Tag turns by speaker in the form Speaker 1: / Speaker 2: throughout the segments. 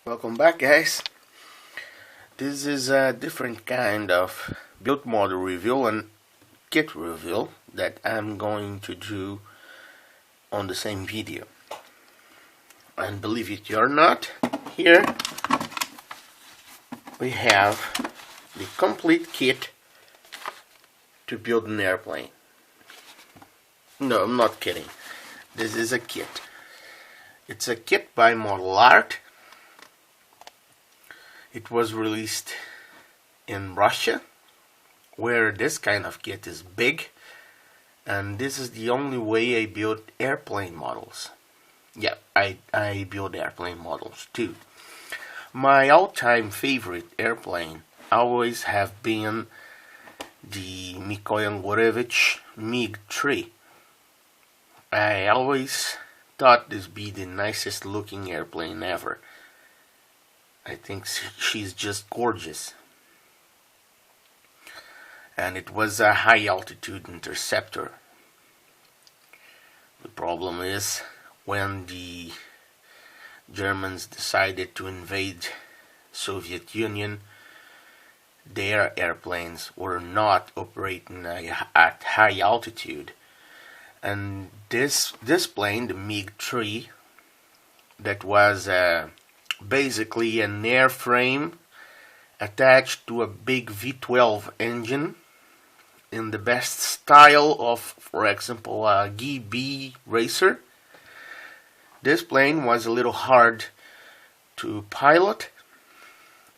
Speaker 1: Welcome back, guys. This is a different kind of build model review and kit review that I'm going to do on the same video. And believe it or not, here we have the complete kit to build an airplane. No, I'm not kidding. This is a kit. It's a kit by Model Art. It was released in Russia, where this kind of kit is big, and this is the only way I build airplane models. Yeah, I build airplane models too. My all-time favorite airplane always have been the Mikoyan-Gurevich Mig-3. I always thought this be the nicest looking airplane ever. I think she's just gorgeous. And it was a high altitude interceptor. The problem is when the Germans decided to invade Soviet Union, their airplanes were not operating at high altitude. And this plane, the MiG-3, that was basically an airframe attached to a big V12 engine in the best style of, for example, a GB racer. This plane was a little hard to pilot,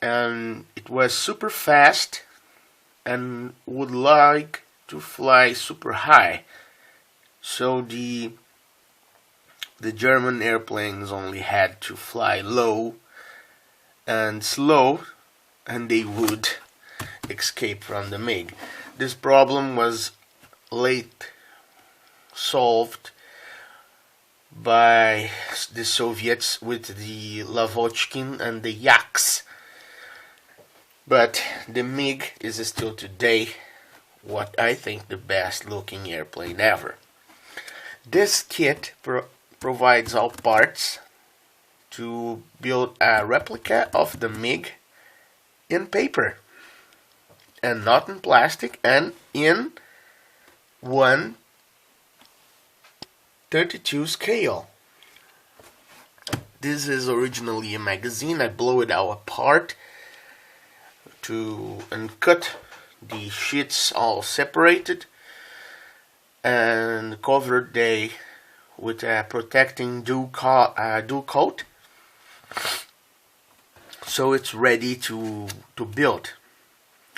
Speaker 1: and it was super fast and would like to fly super high. So the German airplanes only had to fly low and slow, and they would escape from the MiG. This problem was late solved by the Soviets with the Lavochkin and the Yaks. But the MiG is still today what I think the best looking airplane ever. This kit provides all parts to build a replica of the MiG in paper and not in plastic, and in 1/32 scale. This is originally a magazine. I blow it out apart and cut the sheets all separated and covered they with a protecting dual coat, so it's ready to build.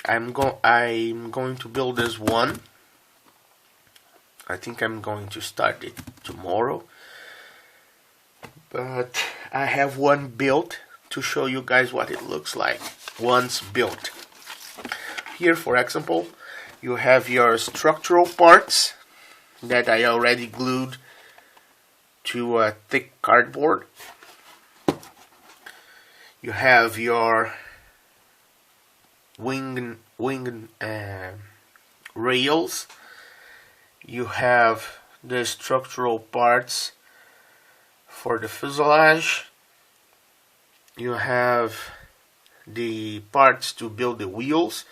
Speaker 1: I'm going to build this one. I think I'm going to start it tomorrow, but I have one built to show you guys what it looks like once built. Here, for example, you have your structural parts that I already glued to a thick cardboard. You have your wing rails. You have the structural parts for the fuselage. You have the parts to build the wheels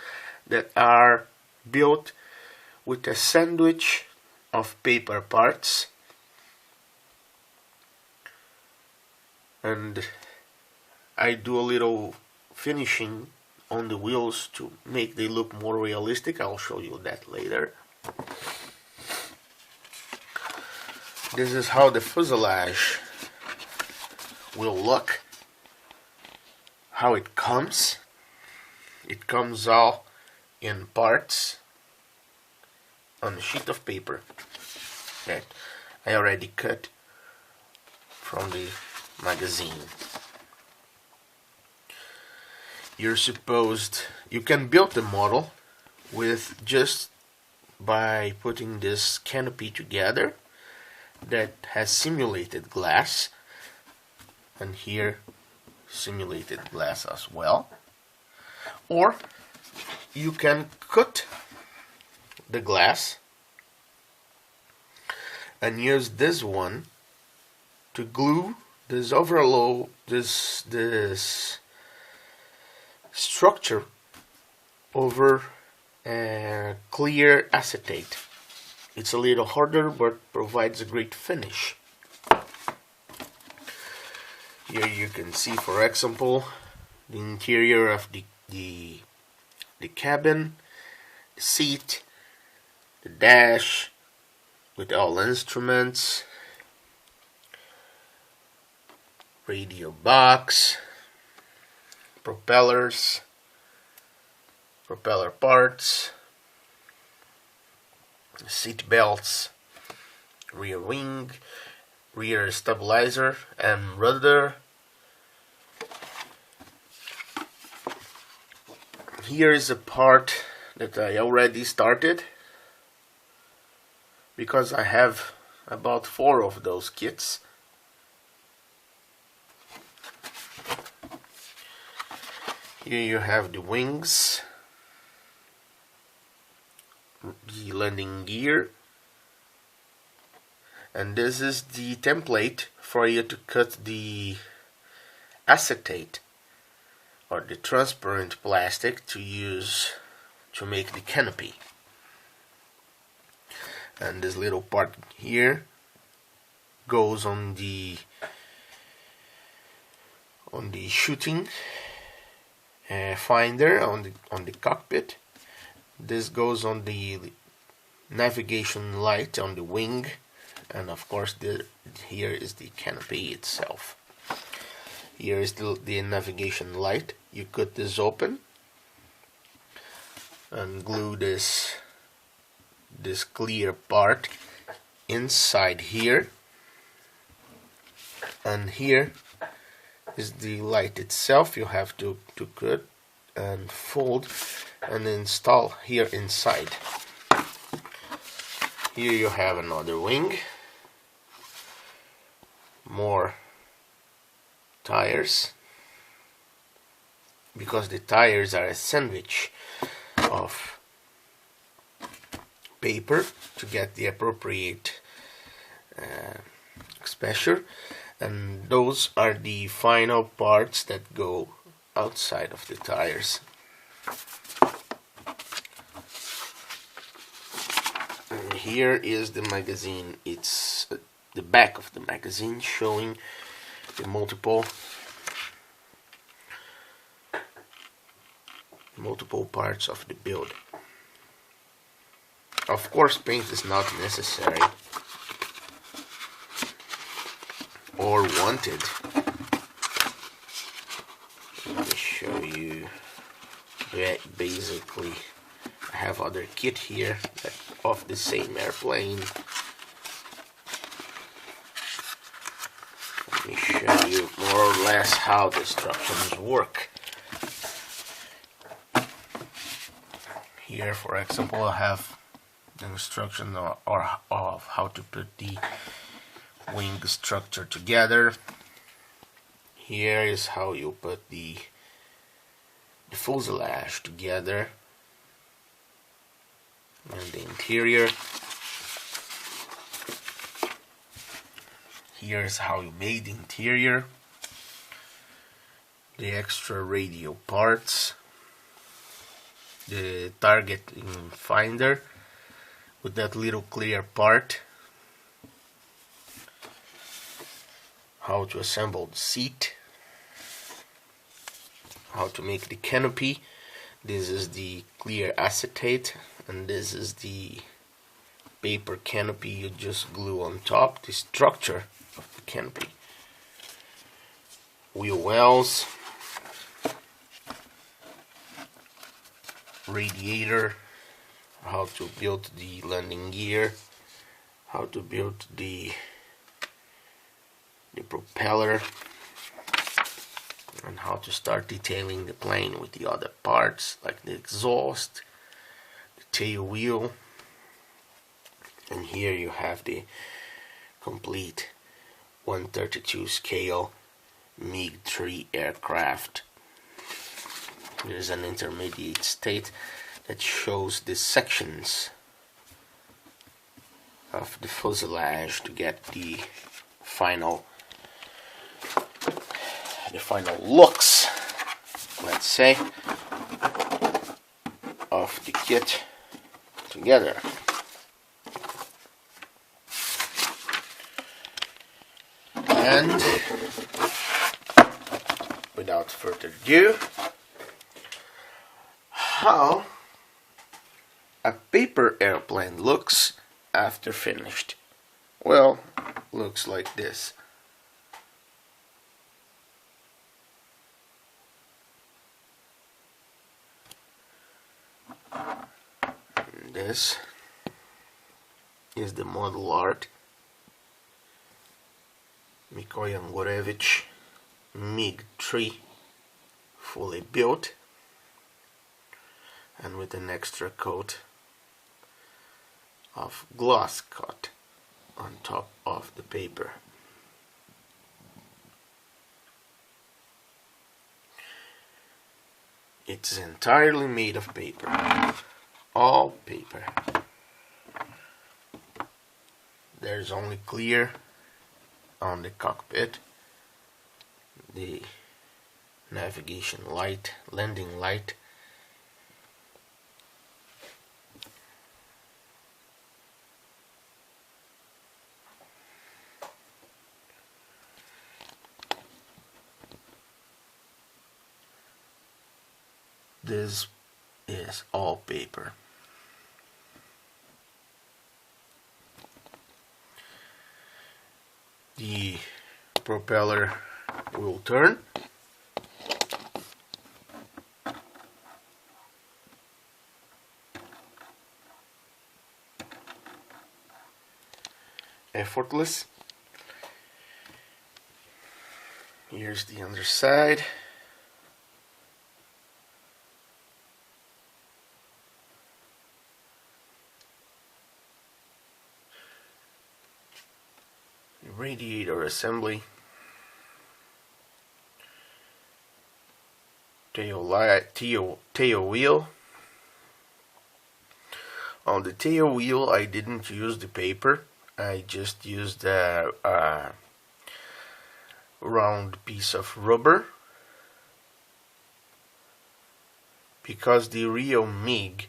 Speaker 1: that are built with a sandwich of paper parts. And I do a little finishing on the wheels to make they look more realistic. I'll show you that later. This is how the fuselage will look. How it comes. It comes all in parts on a sheet of paper that I already cut from the magazine. You can build the model with just by putting this canopy together that has simulated glass, and here simulated glass as well. Or you can cut the glass and use this one to glue this structure over clear acetate. It's a little harder, but provides a great finish. Here you can see, for example, the interior of the cabin, the seat, the dash with all instruments, radio box, propellers, propeller parts, seat belts, rear wing, rear stabilizer and rudder. Here is a part that I already started, because I have about 4 of those kits. Here you have the wings, the landing gear, and this is the template for you to cut the acetate or the transparent plastic to use to make the canopy. And this little part here goes on the shooting finder on the cockpit. This goes on the navigation light on the wing, and of course here is the canopy itself. Here is the navigation light. You cut this open and glue this clear part inside here, and here is the light itself. You have to cut and fold and install here inside. Here you have another wing, more tires, because the tires are a sandwich of paper to get the appropriate exposure, and those are the final parts that go outside of the tires. And here is the magazine. It's the back of the magazine showing the multiple parts of the build. Of course, paint is not necessary or wanted. Let me show you. Basically, I have other kit here of the same airplane. Let me show you more or less how the instructions work. Here, for example, I have the instruction of how to put the wing structure together. Here is how you put the fuselage together and the interior. Here is how you made the interior, the extra radio parts, the target finder with that little clear part, how to assemble the seat, how to make the canopy. This is the clear acetate and this is the paper canopy you just glue on top, the structure of the canopy. Wheel wells, radiator, how to build the landing gear, how to build the propeller, and how to start detailing the plane with the other parts like the exhaust, the tail wheel, and here you have the complete 1/32 scale MiG-3 aircraft. There's an intermediate state that shows the sections of the fuselage to get the final the final looks, let's say, of the kit together. And without further ado, how a paper airplane looks after finished. Well, looks like this. And this is the model art. Mikoyan-Gurevich Mig-3, fully built and with an extra coat of gloss cut on top of the paper. It's entirely made of paper, all paper. There's only clear on the cockpit, the navigation light, landing light. This is all paper. The propeller will turn. Effortless. Here's the underside. Radiator assembly, tail wheel. On the tail wheel I didn't use the paper, I just used a round piece of rubber, because the real MiG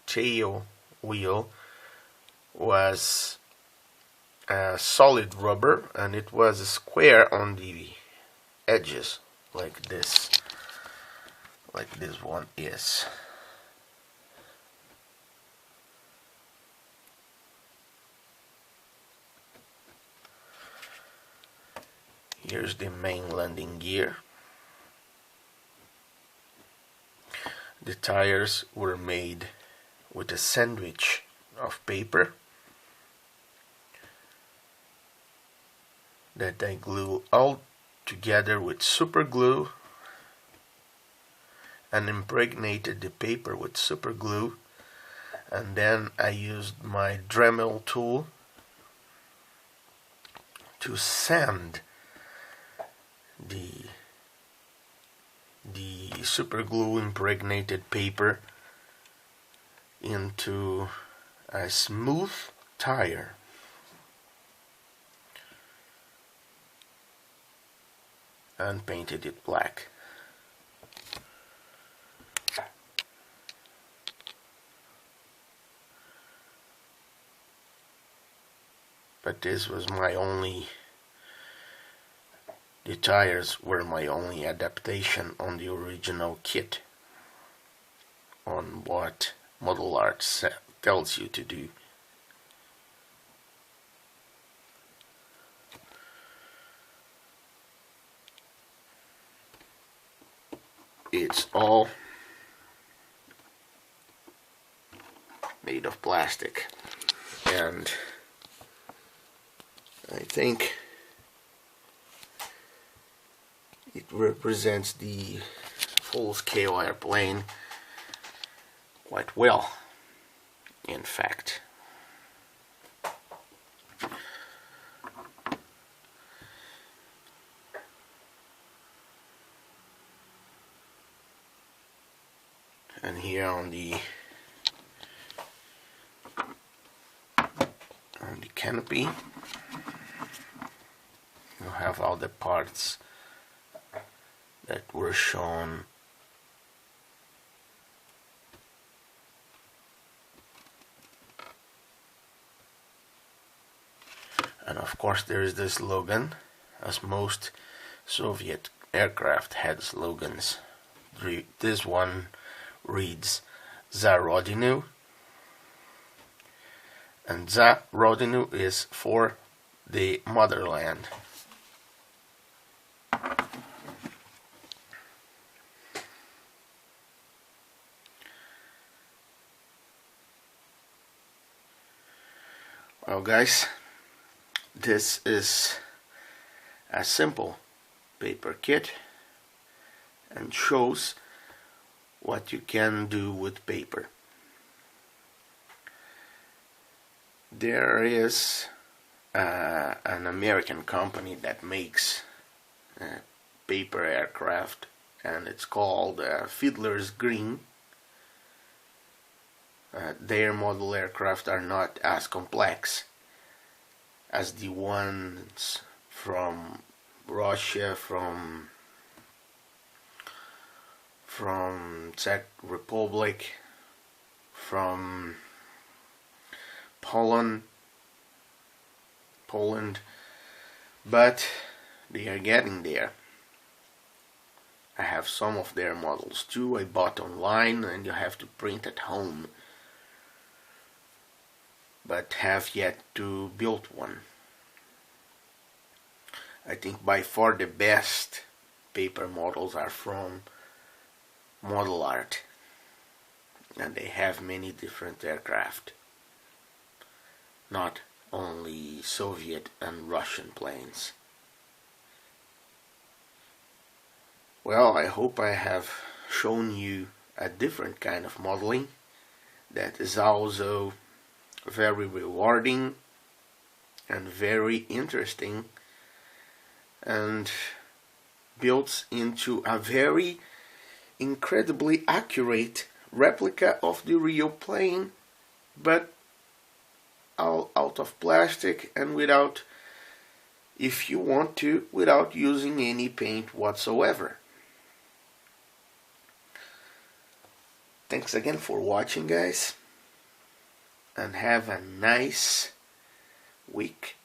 Speaker 1: tail wheel was solid rubber and it was a square on the edges, like this one is. Here's the main landing gear. The tires were made with a sandwich of paper that I glue all together with super glue and impregnated the paper with super glue, and then I used my Dremel tool to sand the super glue impregnated paper into a smooth tire. And painted it black. But this was the tires were my only adaptation on the original kit, on what model art tells you to do. It's all made of plastic, and I think it represents the full-scale airplane quite well, in fact. And here on the canopy, you have all the parts that were shown. And of course there is the slogan, as most Soviet aircraft had slogans. This one reads "Za Rodinu," and "Za Rodinu" is for the motherland. Well guys, this is a simple paper kit and shows what you can do with paper. There is an American company that makes paper aircraft, and it's called Fiddler's Green. Their model aircraft are not as complex as the ones from Russia, from Czech Republic, from Poland, but they are getting there. I have some of their models too. I bought online, and you have to print at home, but have yet to build one. I think by far the best paper models are from Model Art, and they have many different aircraft, not only Soviet and Russian planes. Well, I hope I have shown you a different kind of modeling that is also very rewarding and very interesting, and builds into a very incredibly accurate replica of the real plane, but all out of plastic and without, if you want to, without using any paint whatsoever. Thanks again for watching, guys, and have a nice week.